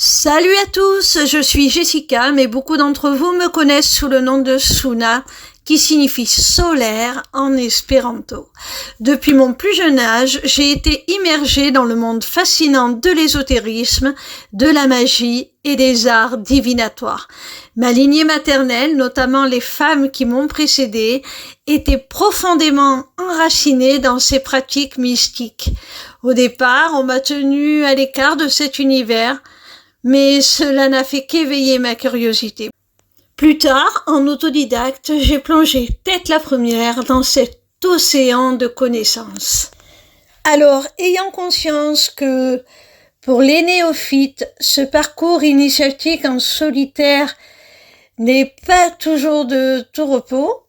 Salut à tous, je suis Jessica, mais beaucoup d'entre vous me connaissent sous le nom de Suna, qui signifie solaire en espéranto. Depuis mon plus jeune âge, j'ai été immergée dans le monde fascinant de l'ésotérisme, de la magie et des arts divinatoires. Ma lignée maternelle, notamment les femmes qui m'ont précédée, était profondément enracinée dans ces pratiques mystiques. Au départ, on m'a tenue à l'écart de cet univers, mais cela n'a fait qu'éveiller ma curiosité. Plus tard, en autodidacte, j'ai plongé tête la première dans cet océan de connaissances. Alors, ayant conscience que pour les néophytes, ce parcours initiatique en solitaire n'est pas toujours de tout repos,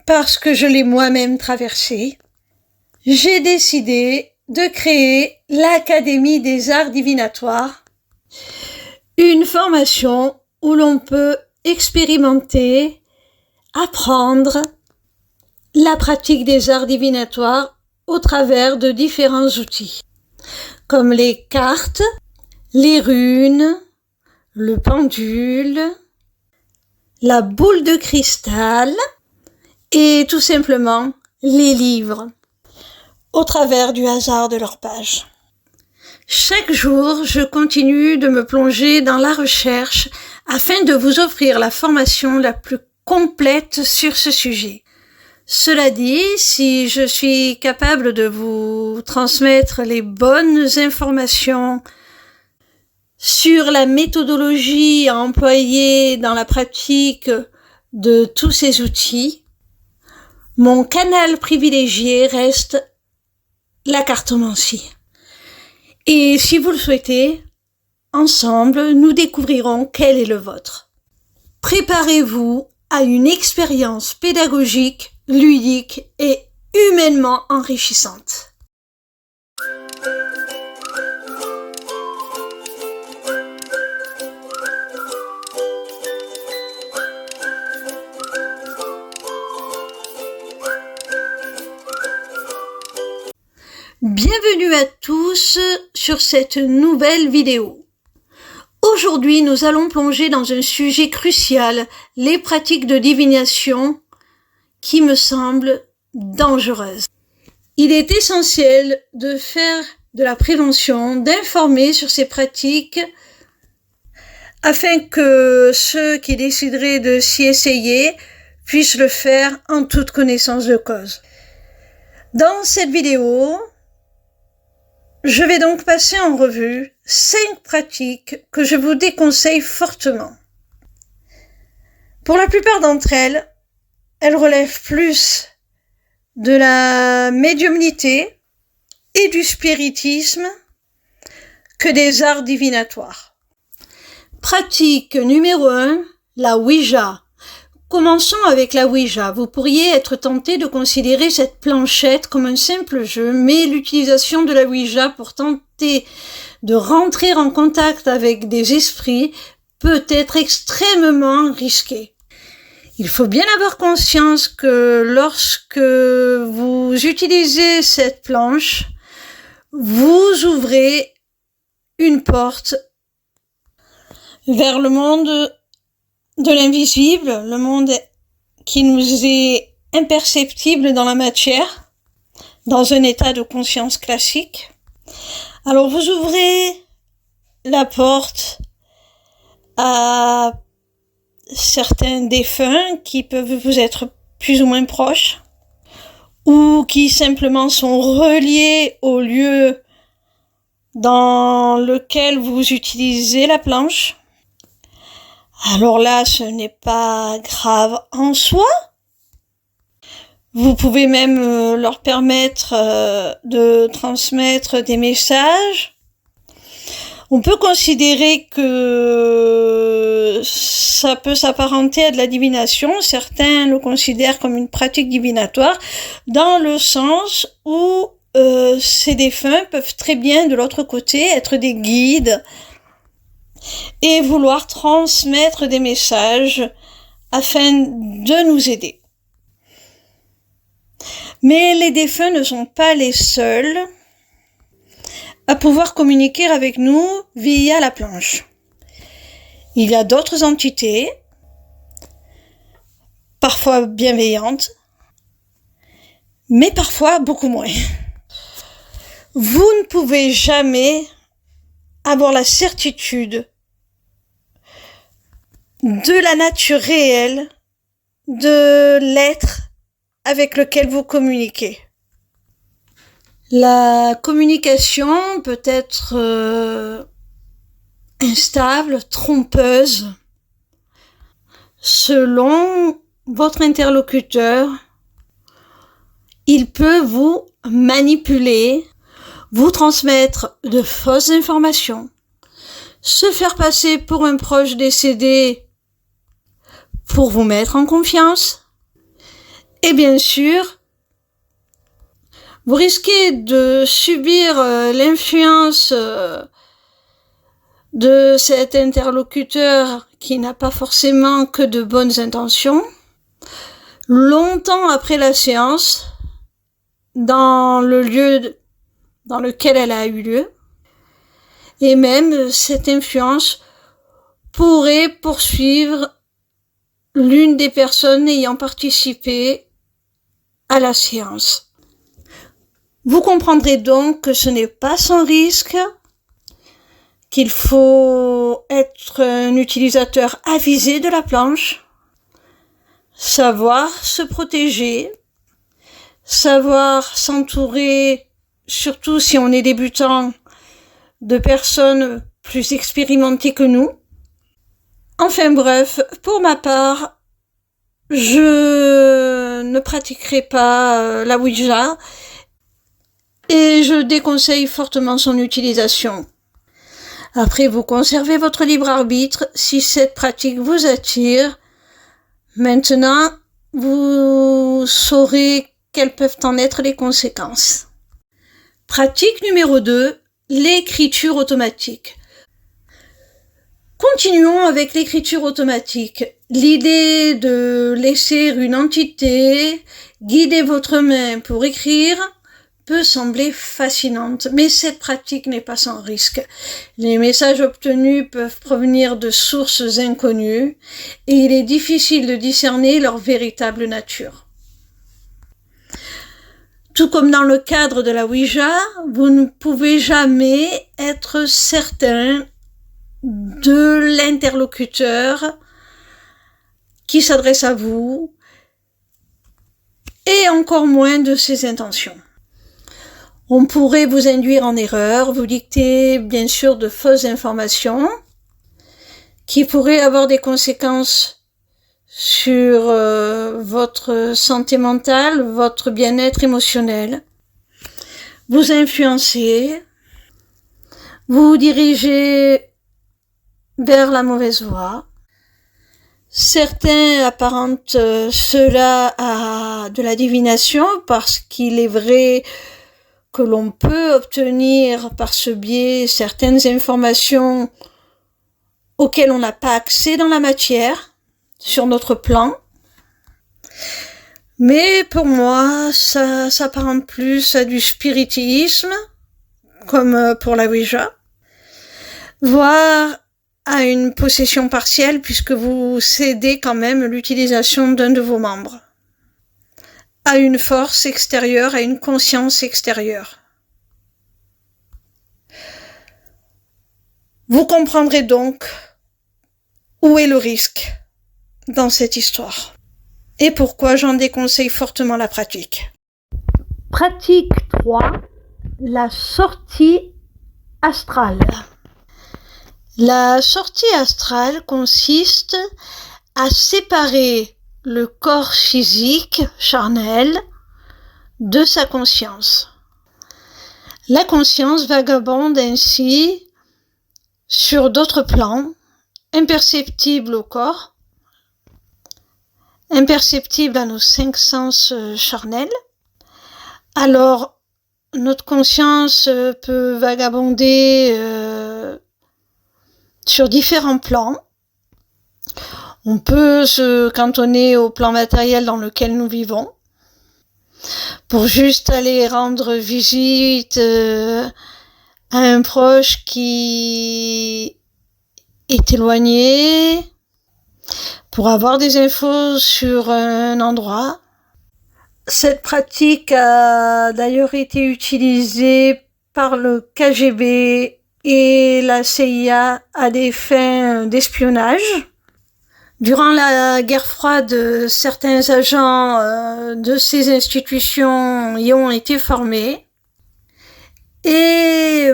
parce que je l'ai moi-même traversé, j'ai décidé de créer l'Académie des Arts Divinatoires, une formation où l'on peut expérimenter, apprendre la pratique des arts divinatoires au travers de différents outils, comme les cartes, les runes, le pendule, la boule de cristal et tout simplement les livres, au travers du hasard de leurs pages. Chaque jour, je continue de me plonger dans la recherche afin de vous offrir la formation la plus complète sur ce sujet. Cela dit, si je suis capable de vous transmettre les bonnes informations sur la méthodologie à employer dans la pratique de tous ces outils, mon canal privilégié reste la cartomancie. Et si vous le souhaitez, ensemble, nous découvrirons quel est le vôtre. Préparez-vous à une expérience pédagogique, ludique et humainement enrichissante. Bienvenue à tous sur cette nouvelle vidéo. Aujourd'hui, nous allons plonger dans un sujet crucial, les pratiques de divination qui me semblent dangereuses. Il est essentiel de faire de la prévention, d'informer sur ces pratiques afin que ceux qui décideraient de s'y essayer puissent le faire en toute connaissance de cause. Dans cette vidéo, je vais donc passer en revue 5 pratiques que je vous déconseille fortement. Pour la plupart d'entre elles, elles relèvent plus de la médiumnité et du spiritisme que des arts divinatoires. Pratique numéro 1, la Ouija. Commençons avec la Ouija. Vous pourriez être tenté de considérer cette planchette comme un simple jeu, mais l'utilisation de la Ouija pour tenter de rentrer en contact avec des esprits peut être extrêmement risquée. Il faut bien avoir conscience que lorsque vous utilisez cette planche, vous ouvrez une porte vers le monde de l'invisible, le monde qui nous est imperceptible dans la matière, dans un état de conscience classique. Alors vous ouvrez la porte à certains défunts qui peuvent vous être plus ou moins proches, ou qui simplement sont reliés au lieu dans lequel vous utilisez la planche. Alors là, ce n'est pas grave en soi. Vous pouvez même leur permettre de transmettre des messages. On peut considérer que ça peut s'apparenter à de la divination. Certains le considèrent comme une pratique divinatoire, dans le sens où ces défunts peuvent très bien, de l'autre côté, être des guides et vouloir transmettre des messages afin de nous aider. Mais les défunts ne sont pas les seuls à pouvoir communiquer avec nous via la planche. Il y a d'autres entités, parfois bienveillantes, mais parfois beaucoup moins. Vous ne pouvez jamais avoir la certitude de la nature réelle de l'être avec lequel vous communiquez. La communication peut être instable, trompeuse, selon votre interlocuteur. Il peut vous manipuler, vous transmettre de fausses informations, se faire passer pour un proche décédé pour vous mettre en confiance. Et bien sûr, vous risquez de subir l'influence de cet interlocuteur qui n'a pas forcément que de bonnes intentions, longtemps après la séance, dans le lieu dans lequel elle a eu lieu. Et même cette influence pourrait poursuivre l'une des personnes ayant participé à la séance. Vous comprendrez donc que ce n'est pas sans risque, qu'il faut être un utilisateur avisé de la planche, savoir se protéger, savoir s'entourer, surtout si on est débutant, de personnes plus expérimentées que nous. Enfin bref, pour ma part, je ne pratiquerai pas la Ouija et je déconseille fortement son utilisation. Après, vous conservez votre libre arbitre si cette pratique vous attire. Maintenant, vous saurez quelles peuvent en être les conséquences. Pratique numéro 2, l'écriture automatique. Continuons avec l'écriture automatique. L'idée de laisser une entité guider votre main pour écrire peut sembler fascinante, mais cette pratique n'est pas sans risque. Les messages obtenus peuvent provenir de sources inconnues et il est difficile de discerner leur véritable nature. Tout comme dans le cadre de la Ouija, vous ne pouvez jamais être certain de l'interlocuteur qui s'adresse à vous et encore moins de ses intentions. On pourrait vous induire en erreur, vous dicter bien sûr de fausses informations qui pourraient avoir des conséquences sur votre santé mentale, votre bien-être émotionnel, vous influencer, vous diriger vers la mauvaise voie. Certains apparentent cela à de la divination parce qu'il est vrai que l'on peut obtenir par ce biais certaines informations auxquelles on n'a pas accès dans la matière, sur notre plan. Mais pour moi, ça s'apparente plus à du spiritisme, comme pour la Ouija, voire à une possession partielle puisque vous cédez quand même l'utilisation d'un de vos membres à une force extérieure, à une conscience extérieure. Vous comprendrez donc où est le risque dans cette histoire et pourquoi j'en déconseille fortement la pratique. Pratique 3, la sortie astrale. La sortie astrale consiste à séparer le corps physique, charnel, de sa conscience. La conscience vagabonde ainsi sur d'autres plans, imperceptibles au corps, imperceptibles à nos 5 sens charnels. Alors, notre conscience peut vagabonder sur différents plans. On peut se cantonner au plan matériel dans lequel nous vivons pour juste aller rendre visite à un proche qui est éloigné, pour avoir des infos sur un endroit. Cette pratique a d'ailleurs été utilisée par le KGB et la CIA à des fins d'espionnage. Durant la guerre froide, certains agents de ces institutions y ont été formés et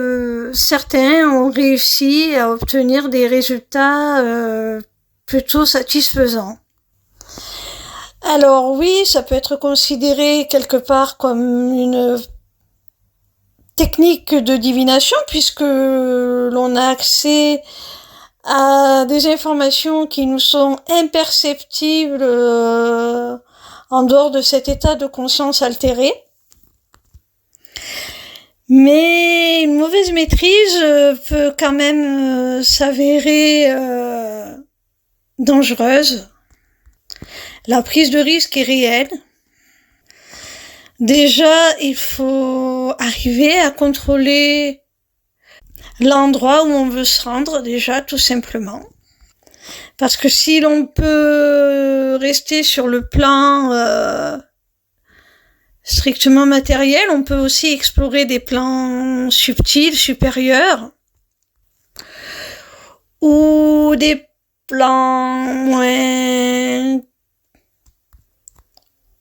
certains ont réussi à obtenir des résultats plutôt satisfaisants. Alors oui, ça peut être considéré quelque part comme une technique de divination puisque l'on a accès à des informations qui nous sont imperceptibles en dehors de cet état de conscience altéré. Mais une mauvaise maîtrise peut quand même s'avérer dangereuse. La prise de risque est réelle. Déjà, il faut arriver à contrôler l'endroit où on veut se rendre, déjà, tout simplement. Parce que si l'on peut rester sur le plan strictement matériel, on peut aussi explorer des plans subtils, supérieurs, ou des plans moins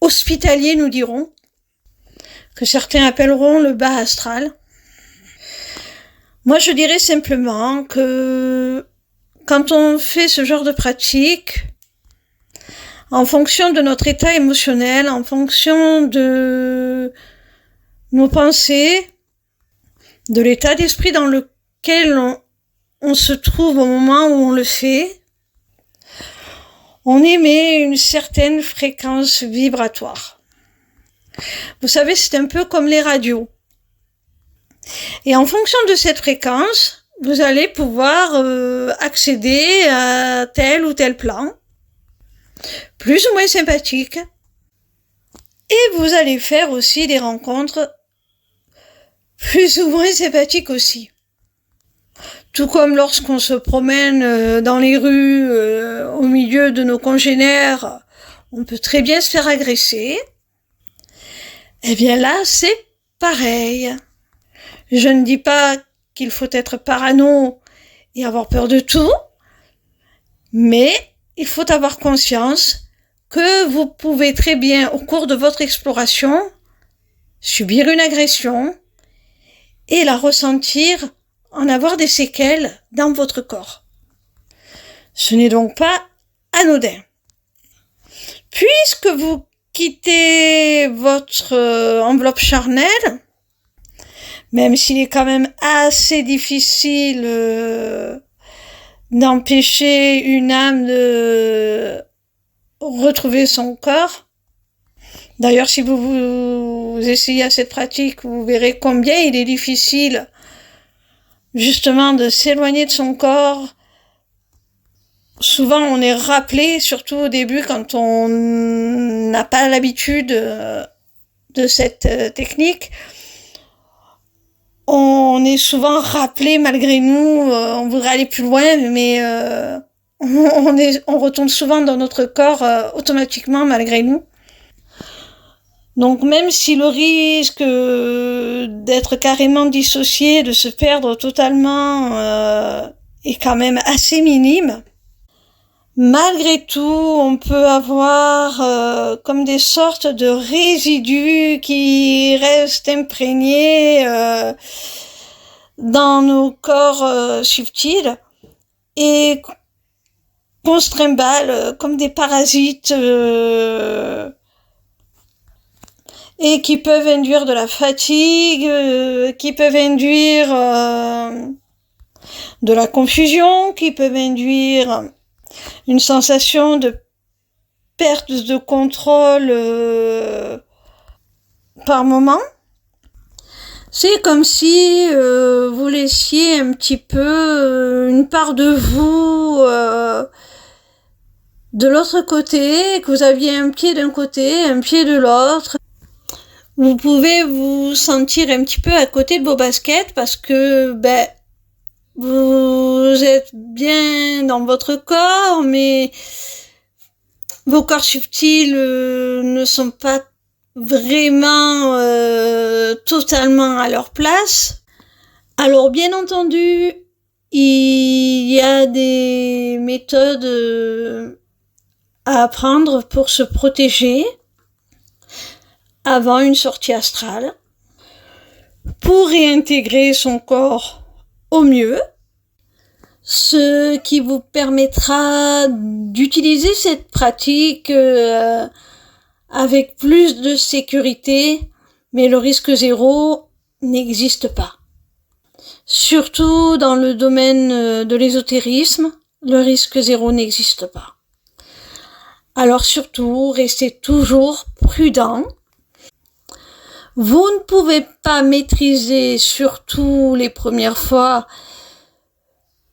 hospitaliers, nous dirons, que certains appelleront le bas astral. Moi, je dirais simplement que quand on fait ce genre de pratique, en fonction de notre état émotionnel, en fonction de nos pensées, de l'état d'esprit dans lequel on se trouve au moment où on le fait, on émet une certaine fréquence vibratoire. Vous savez, c'est un peu comme les radios. Et en fonction de cette fréquence, vous allez pouvoir accéder à tel ou tel plan, plus ou moins sympathique. Et vous allez faire aussi des rencontres plus ou moins sympathiques aussi. Tout comme lorsqu'on se promène dans les rues, au milieu de nos congénères, on peut très bien se faire agresser. Eh bien là, c'est pareil. Je ne dis pas qu'il faut être parano et avoir peur de tout, mais il faut avoir conscience que vous pouvez très bien, au cours de votre exploration, subir une agression et la ressentir, en avoir des séquelles dans votre corps. Ce n'est donc pas anodin. Puisque vous quittez votre enveloppe charnelle, même s'il est quand même assez difficile d'empêcher une âme de retrouver son corps. D'ailleurs, si vous essayez à cette pratique, vous verrez combien il est difficile justement de s'éloigner de son corps. Souvent, on est rappelé, surtout au début, quand on n'a pas l'habitude de cette technique. On est souvent rappelé malgré nous, on voudrait aller plus loin, mais on retourne souvent dans notre corps automatiquement malgré nous. Donc même si le risque d'être carrément dissocié, de se perdre totalement est quand même assez minime, malgré tout on peut avoir comme des sortes de résidus qui restent imprégnés dans nos corps subtils et qu'on se trimballe comme des parasites et qui peuvent induire de la fatigue, qui peuvent induire de la confusion, qui peuvent induire une sensation de perte de contrôle par moment. C'est comme si vous laissiez un petit peu une part de vous de l'autre côté, que vous aviez un pied d'un côté, un pied de l'autre. Vous pouvez vous sentir un petit peu à côté de vos baskets parce que vous êtes bien dans votre corps, mais vos corps subtils ne sont pas vraiment totalement à leur place. Alors bien entendu, il y a des méthodes à apprendre pour se protéger avant une sortie astrale, pour réintégrer son corps au mieux, ce qui vous permettra d'utiliser cette pratique avec plus de sécurité, mais le risque zéro n'existe pas. Surtout dans le domaine de l'ésotérisme, le risque zéro n'existe pas. Alors surtout, restez toujours prudent. Vous ne pouvez pas maîtriser, surtout les premières fois,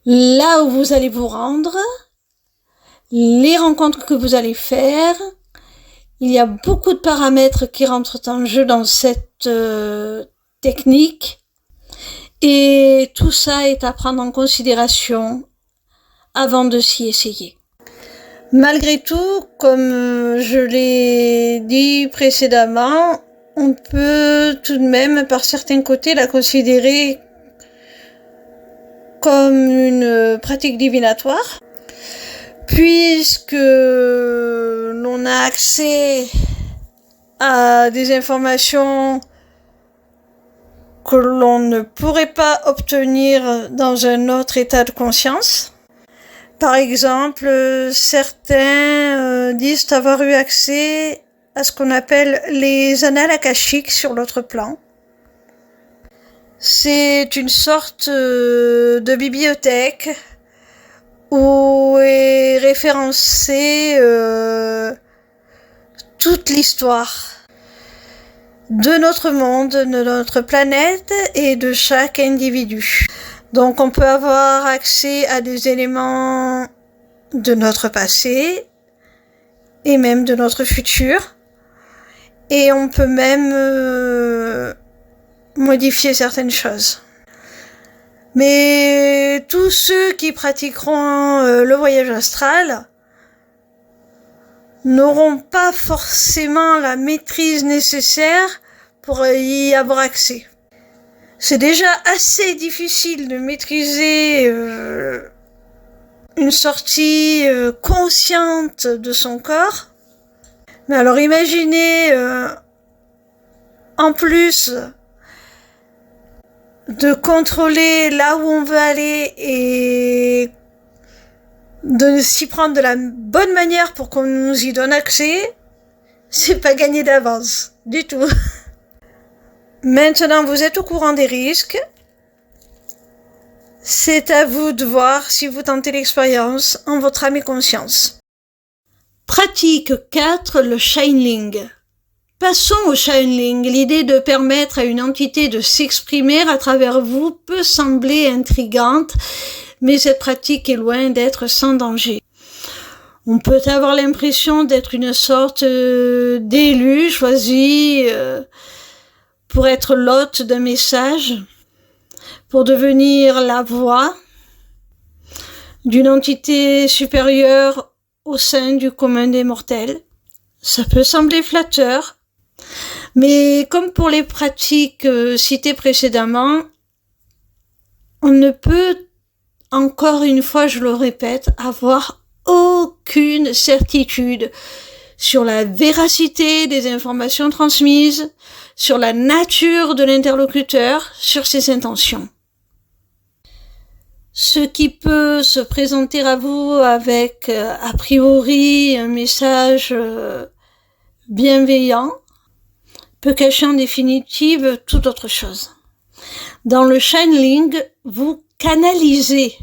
là où vous allez vous rendre, les rencontres que vous allez faire. Il y a beaucoup de paramètres qui rentrent en jeu dans cette technique. Et tout ça est à prendre en considération avant de s'y essayer. Malgré tout, comme je l'ai dit précédemment, on peut tout de même, par certains côtés, la considérer comme une pratique divinatoire, puisque l'on a accès à des informations que l'on ne pourrait pas obtenir dans un autre état de conscience. Par exemple, certains disent avoir eu accès à ce qu'on appelle les annales akashiques sur l'autre plan. C'est une sorte de bibliothèque où est référencée toute l'histoire de notre monde, de notre planète et de chaque individu. Donc on peut avoir accès à des éléments de notre passé et même de notre futur. Et on peut même modifier certaines choses. Mais tous ceux qui pratiqueront le voyage astral n'auront pas forcément la maîtrise nécessaire pour y avoir accès. C'est déjà assez difficile de maîtriser une sortie consciente de son corps. Mais alors imaginez en plus de contrôler là où on veut aller et de s'y prendre de la bonne manière pour qu'on nous y donne accès, c'est pas gagné d'avance, du tout. Maintenant, vous êtes au courant des risques. C'est à vous de voir si vous tentez l'expérience en votre âme et conscience. Pratique 4, le channeling. Passons au channeling. L'idée de permettre à une entité de s'exprimer à travers vous peut sembler intrigante, mais cette pratique est loin d'être sans danger. On peut avoir l'impression d'être une sorte d'élu choisi pour être l'hôte d'un message, pour devenir la voix d'une entité supérieure au sein du commun des mortels. Ça peut sembler flatteur, mais comme pour les pratiques citées précédemment, on ne peut, encore une fois je le répète, avoir aucune certitude sur la véracité des informations transmises, sur la nature de l'interlocuteur, sur ses intentions. Ce qui peut se présenter à vous avec, a priori, un message bienveillant, peut cacher en définitive toute autre chose. Dans le channeling, vous canalisez,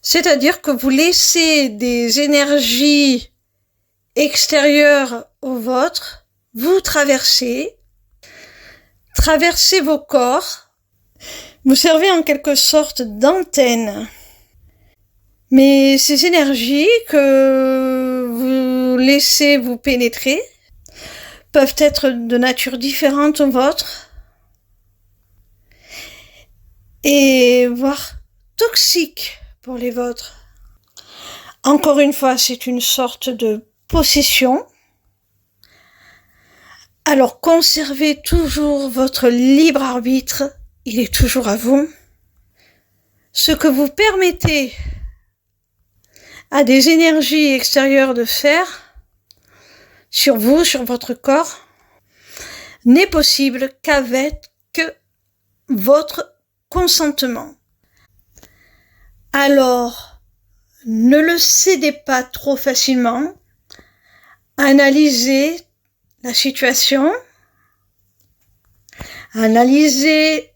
c'est-à-dire que vous laissez des énergies extérieures aux vôtres, vous traversez vos corps, vous servez en quelque sorte d'antenne. Mais ces énergies que vous laissez vous pénétrer peuvent être de nature différente aux vôtres et voire toxiques pour les vôtres. Encore une fois, c'est une sorte de possession. Alors conservez toujours votre libre arbitre, il est toujours à vous. Ce que vous permettez à des énergies extérieures de faire sur vous, sur votre corps, n'est possible qu'avec votre consentement. Alors, ne le cédez pas trop facilement, analysez la situation, analysez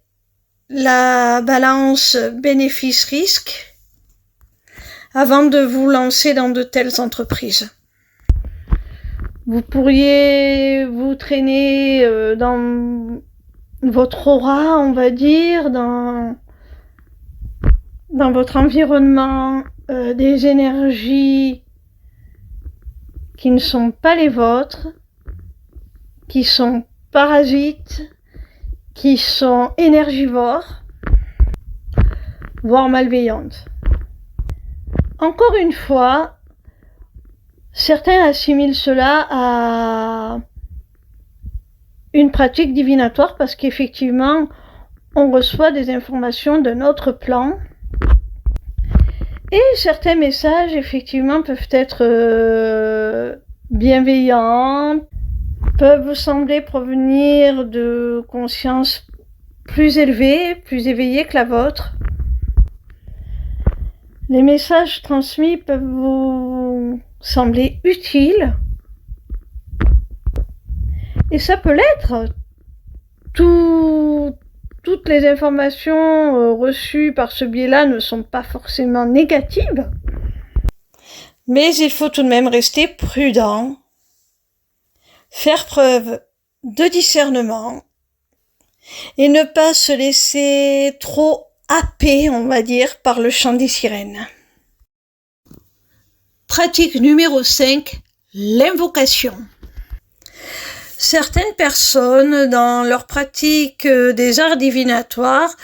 la balance bénéfice-risque avant de vous lancer dans de telles entreprises. Vous pourriez vous traîner dans votre aura, on va dire, dans votre environnement, des énergies qui ne sont pas les vôtres, qui sont parasites, qui sont énergivores, voire malveillantes. Encore une fois, certains assimilent cela à une pratique divinatoire parce qu'effectivement, on reçoit des informations d'un autre plan. Et certains messages, effectivement, peuvent être bienveillants, peuvent vous sembler provenir de consciences plus élevées, plus éveillées que la vôtre. Les messages transmis peuvent vous sembler utiles. Et ça peut l'être. Toutes les informations reçues par ce biais-là ne sont pas forcément négatives. Mais il faut tout de même rester prudent, faire preuve de discernement et ne pas se laisser trop happer, on va dire, par le chant des sirènes. Pratique numéro 5, l'invocation. Certaines personnes, dans leur pratique des arts divinatoires,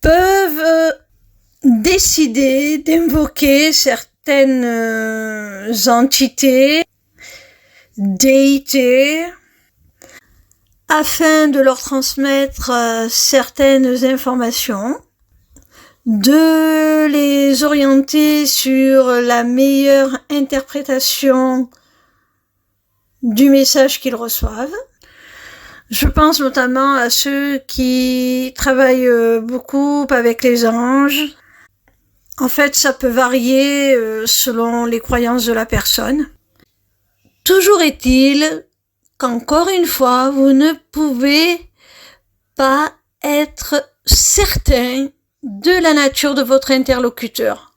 peuvent décider d'invoquer certaines entités, déités, afin de leur transmettre certaines informations, de les orienter sur la meilleure interprétation du message qu'ils reçoivent. Je pense notamment à ceux qui travaillent beaucoup avec les anges. En fait, ça peut varier selon les croyances de la personne. Toujours est-il qu'encore une fois, vous ne pouvez pas être certain de la nature de votre interlocuteur,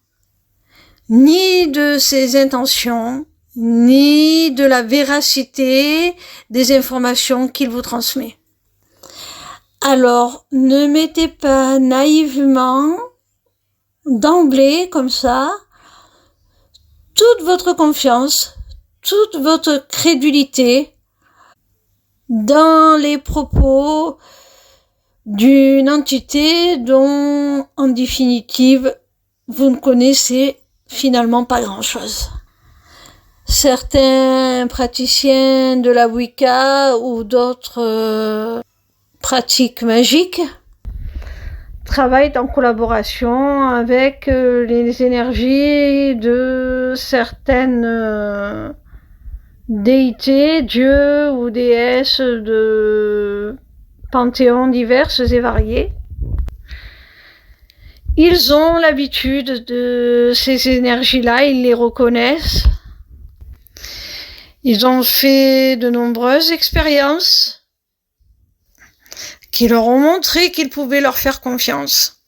ni de ses intentions, ni de la véracité des informations qu'il vous transmet. Alors, ne mettez pas naïvement, d'emblée, comme ça, toute votre confiance, toute votre crédulité dans les propos d'une entité dont, en définitive, vous ne connaissez finalement pas grand-chose. Certains praticiens de la Wicca ou d'autres pratiques magiques travaillent en collaboration avec les énergies de certaines déités, dieux ou déesses de panthéons diverses et variés. Ils ont l'habitude de ces énergies-là, ils les reconnaissent. Ils ont fait de nombreuses expériences qui leur ont montré qu'ils pouvaient leur faire confiance,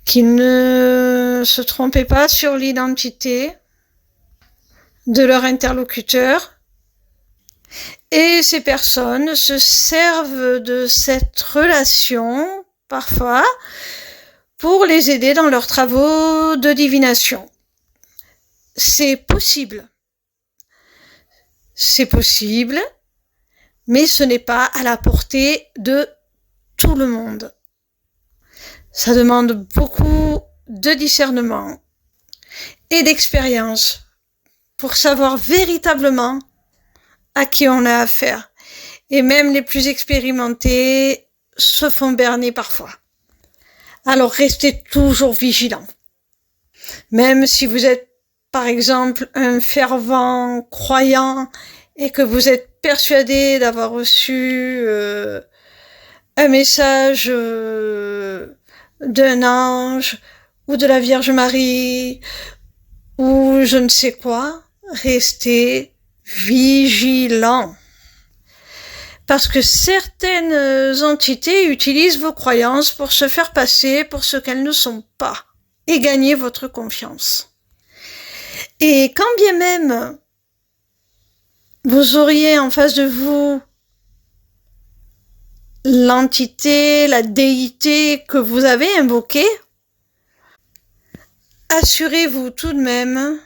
qu'ils ne se trompaient pas sur l'identité de leur interlocuteur. Et ces personnes se servent de cette relation, parfois, pour les aider dans leurs travaux de divination. C'est possible. c'est possible, mais ce n'est pas à la portée de tout le monde. Ça demande beaucoup de discernement et d'expérience pour savoir véritablement à qui on a affaire. Et même les plus expérimentés se font berner parfois. Alors restez toujours vigilants. Même si vous êtes, par exemple, un fervent croyant et que vous êtes persuadé d'avoir reçu un message d'un ange ou de la Vierge Marie ou je ne sais quoi, restez vigilants. Parce que certaines entités utilisent vos croyances pour se faire passer pour ce qu'elles ne sont pas et gagner votre confiance. Et quand bien même vous auriez en face de vous l'entité, la déité que vous avez invoquée, assurez-vous tout de même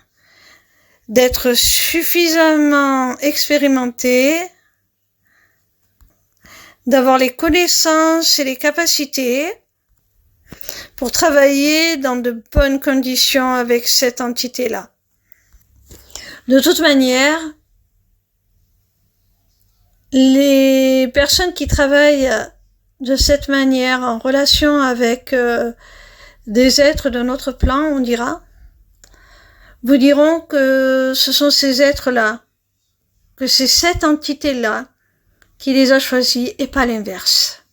d'être suffisamment expérimenté, d'avoir les connaissances et les capacités pour travailler dans de bonnes conditions avec cette entité-là. De toute manière, les personnes qui travaillent de cette manière en relation avec des êtres d'un autre plan, on dira, vous diront que ce sont ces êtres-là, que c'est cette entité-là qui les a choisis et pas l'inverse.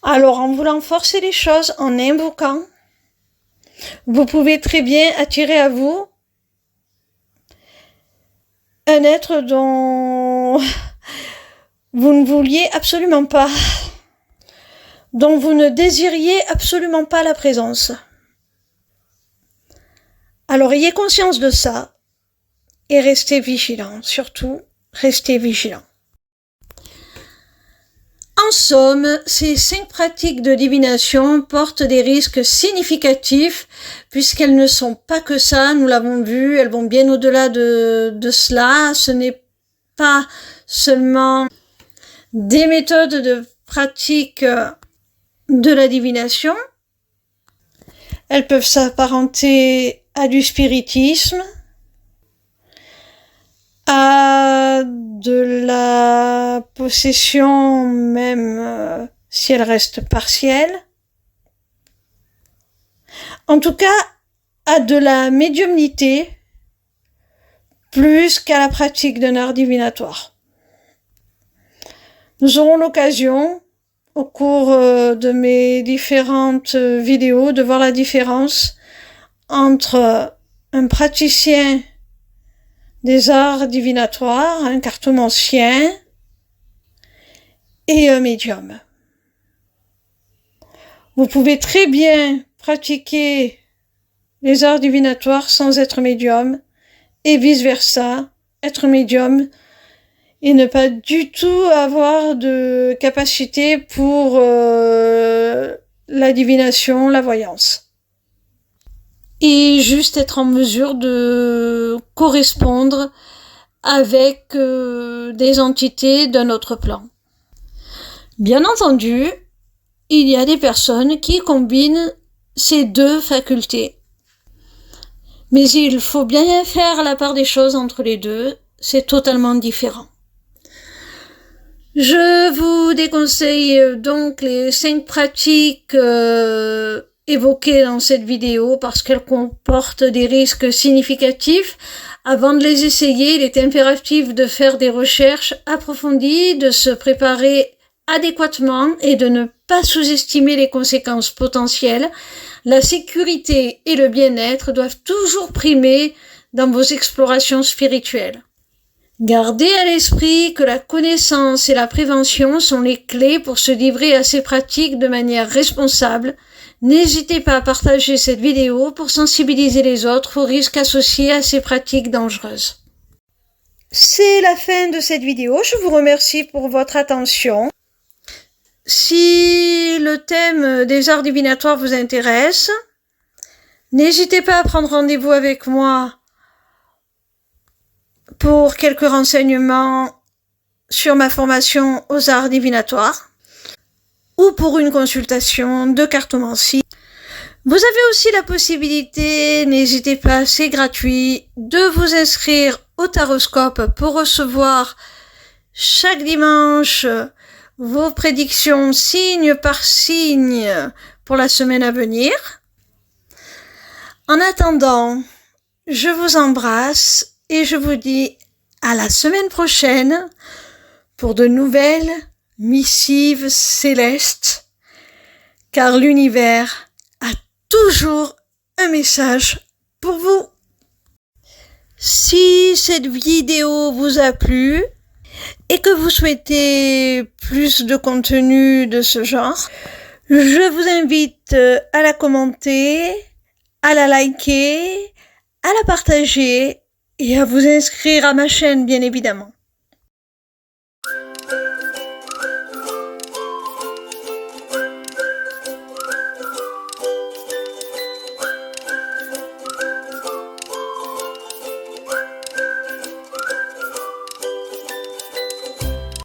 Alors, en voulant forcer les choses, en invoquant, vous pouvez très bien attirer à vous un être dont vous ne vouliez absolument pas, dont vous ne désiriez absolument pas la présence. Alors, ayez conscience de ça et restez vigilants, surtout, restez vigilants. En somme, ces 5 pratiques de divination portent des risques significatifs puisqu'elles ne sont pas que ça, nous l'avons vu, elles vont bien au-delà de cela. Ce n'est pas seulement des méthodes de pratique de la divination. Elles peuvent s'apparenter à du spiritisme, à de la possession, même si elle reste partielle. En tout cas, à de la médiumnité, plus qu'à la pratique d'un art divinatoire. Nous aurons l'occasion, au cours de mes différentes vidéos, de voir la différence entre un praticien des arts divinatoires, un cartomancien et un médium. Vous pouvez très bien pratiquer les arts divinatoires sans être médium et vice-versa, être médium et ne pas du tout avoir de capacité pour la divination, la voyance. Et juste être en mesure de correspondre avec des entités d'un autre plan. Bien entendu, il y a des personnes qui combinent ces 2 facultés. Mais il faut bien faire la part des choses entre les deux, c'est totalement différent. Je vous déconseille donc les 5 pratiques évoquées dans cette vidéo parce qu'elles comportent des risques significatifs. Avant de les essayer, il est impératif de faire des recherches approfondies, de se préparer adéquatement et de ne pas sous-estimer les conséquences potentielles. La sécurité et le bien-être doivent toujours primer dans vos explorations spirituelles. Gardez à l'esprit que la connaissance et la prévention sont les clés pour se livrer à ces pratiques de manière responsable. N'hésitez pas à partager cette vidéo pour sensibiliser les autres aux risques associés à ces pratiques dangereuses. C'est la fin de cette vidéo. Je vous remercie pour votre attention. Si le thème des arts divinatoires vous intéresse, n'hésitez pas à prendre rendez-vous avec moi pour quelques renseignements sur ma formation aux arts divinatoires ou pour une consultation de cartomancie. Vous avez aussi la possibilité, n'hésitez pas, c'est gratuit, de vous inscrire au Taroscope pour recevoir chaque dimanche vos prédictions signe par signe pour la semaine à venir. En attendant, je vous embrasse et je vous dis à la semaine prochaine pour de nouvelles missives célestes, car l'univers a toujours un message pour vous. Si cette vidéo vous a plu et que vous souhaitez plus de contenu de ce genre, je vous invite à la commenter, à la liker, à la partager et à vous inscrire à ma chaîne bien évidemment.